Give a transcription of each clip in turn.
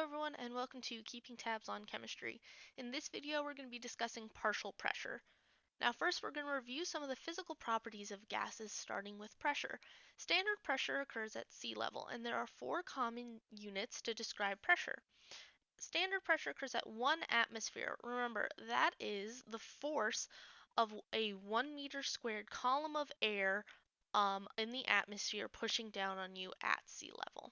everyone, and welcome to Keeping Tabs on Chemistry. In this video, we're going to be discussing partial pressure. Now first, we're going to review some of the physical properties of gases, starting with pressure. Standard pressure occurs at sea level, and there are four common units to describe pressure. Standard pressure occurs at 1 atmosphere. Remember, that is the force of a 1 meter squared column of air in the atmosphere pushing down on you at sea level.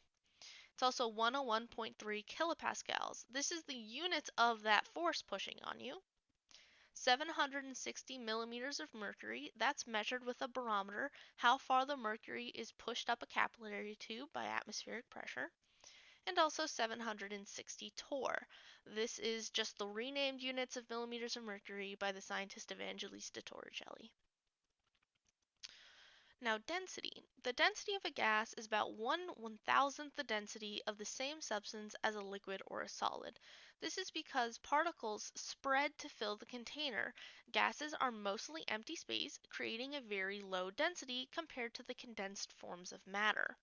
It's also 101.3 kilopascals. This is the units of that force pushing on you. 760 millimeters of mercury, that's measured with a barometer, how far the mercury is pushed up a capillary tube by atmospheric pressure. And also 760 torr. This is just the renamed units of millimeters of mercury by the scientist Evangelista Torricelli. Now, density. The density of a gas is about 1/1000th the density of the same substance as a liquid or a solid. This is because particles spread to fill the container. Gases are mostly empty space, creating a very low density compared to the condensed forms of matter.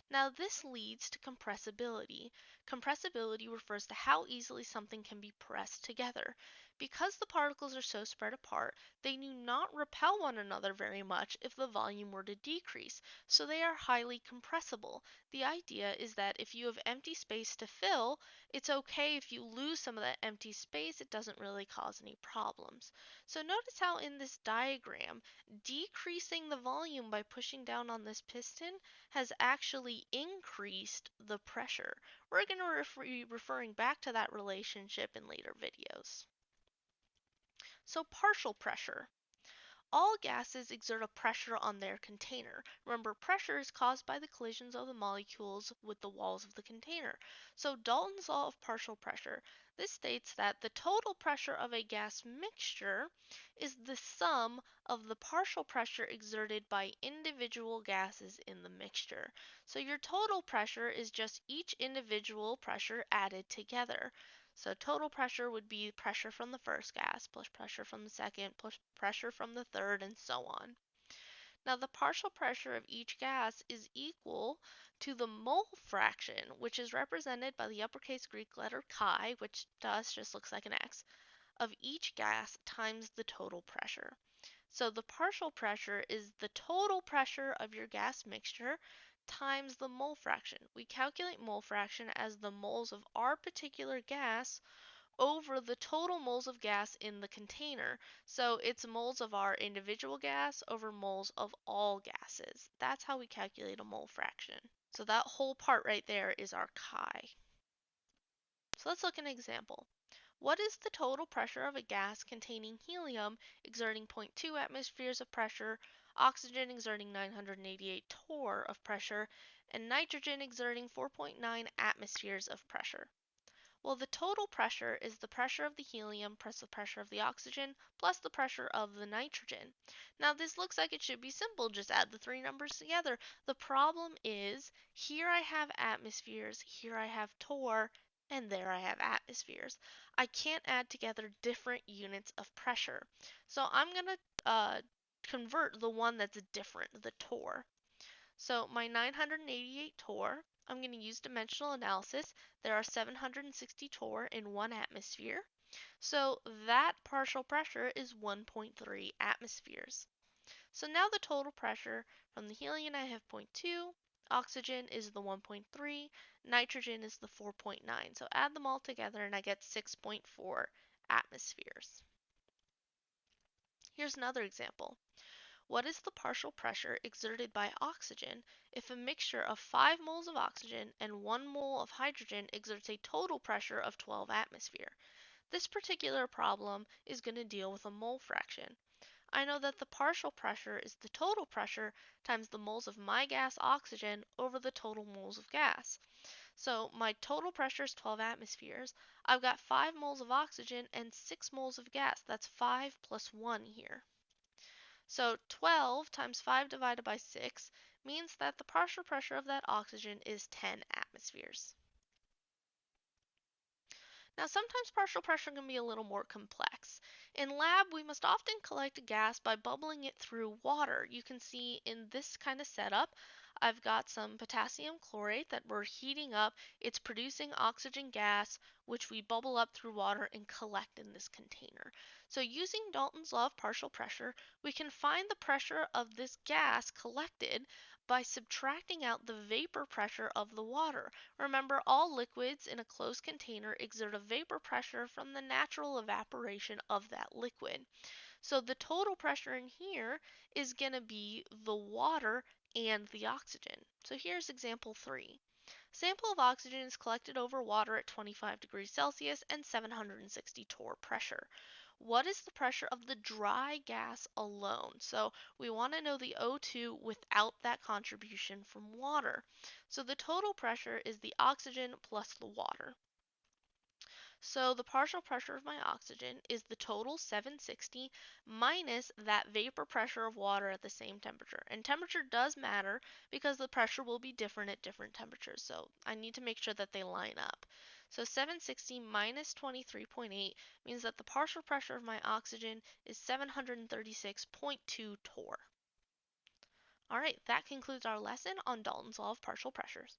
Now, this leads to compressibility. Compressibility refers to how easily something can be pressed together. Because the particles are so spread apart, they do not repel one another very much if the volume were to decrease, so they are highly compressible. The idea is that if you have empty space to fill, it's okay if you lose some of that empty space, it doesn't really cause any problems. So notice how in this diagram, decreasing the volume by pushing down on this piston has actually increased the pressure. We're going to be referring back to that relationship in later videos. So partial pressure. All gases exert a pressure on their container. Remember, pressure is caused by the collisions of the molecules with the walls of the container. So Dalton's law of partial pressure, this states that the total pressure of a gas mixture is the sum of the partial pressure exerted by individual gases in the mixture. So your total pressure is just each individual pressure added together. So total pressure would be pressure from the first gas plus pressure from the second plus pressure from the third and so on. Now the partial pressure of each gas is equal to the mole fraction, which is represented by the uppercase Greek letter chi, which to us just looks like an X, of each gas times the total pressure. So the partial pressure is the total pressure of your gas mixture times the mole fraction. We calculate mole fraction as the moles of our particular gas over the total moles of gas in the container. So it's moles of our individual gas over moles of all gases. That's how we calculate a mole fraction. So that whole part right there is our chi. So let's look at an example. What is the total pressure of a gas containing helium exerting 0.2 atmospheres of pressure, oxygen exerting 988 torr of pressure, and nitrogen exerting 4.9 atmospheres of pressure? Well, the total pressure is the pressure of the helium plus the pressure of the oxygen plus the pressure of the nitrogen. Now, this looks like it should be simple. Just add the three numbers together. The problem is here I have atmospheres, here I have torr, and there I have atmospheres. I can't add together different units of pressure. So I'm going to convert the one that's different, the torr. So my 988 torr, I'm going to use dimensional analysis. There are 760 torr in 1 atmosphere. So that partial pressure is 1.3 atmospheres. So now the total pressure from the helium I have 0.2, oxygen is the 1.3, nitrogen is the 4.9. So add them all together and I get 6.4 atmospheres. Here's another example. What is the partial pressure exerted by oxygen if a mixture of 5 moles of oxygen and 1 mole of hydrogen exerts a total pressure of 12 atmosphere? This particular problem is going to deal with a mole fraction. I know that the partial pressure is the total pressure times the moles of my gas oxygen over the total moles of gas. So my total pressure is 12 atmospheres. I've got 5 moles of oxygen and 6 moles of gas. That's 5 plus 1 here. So 12 times 5 divided by 6 means that the partial pressure of that oxygen is 10 atmospheres. Now sometimes partial pressure can be a little more complex. In lab, we must often collect a gas by bubbling it through water. You can see in this kind of setup, I've got some potassium chlorate that we're heating up. It's producing oxygen gas, which we bubble up through water and collect in this container. So using Dalton's law of partial pressure, we can find the pressure of this gas collected by subtracting out the vapor pressure of the water. Remember, all liquids in a closed container exert a vapor pressure from the natural evaporation of that liquid. So the total pressure in here is going to be the water and the oxygen. So here's example 3. Sample of oxygen is collected over water at 25 degrees Celsius and 760 torr pressure. What is the pressure of the dry gas alone? So we want to know the O2 without that contribution from water. So the total pressure is the oxygen plus the water. So the partial pressure of my oxygen is the total 760 minus that vapor pressure of water at the same temperature. And temperature does matter because the pressure will be different at different temperatures. So I need to make sure that they line up. So 760 minus 23.8 means that the partial pressure of my oxygen is 736.2 torr. All right, that concludes our lesson on Dalton's law of partial pressures.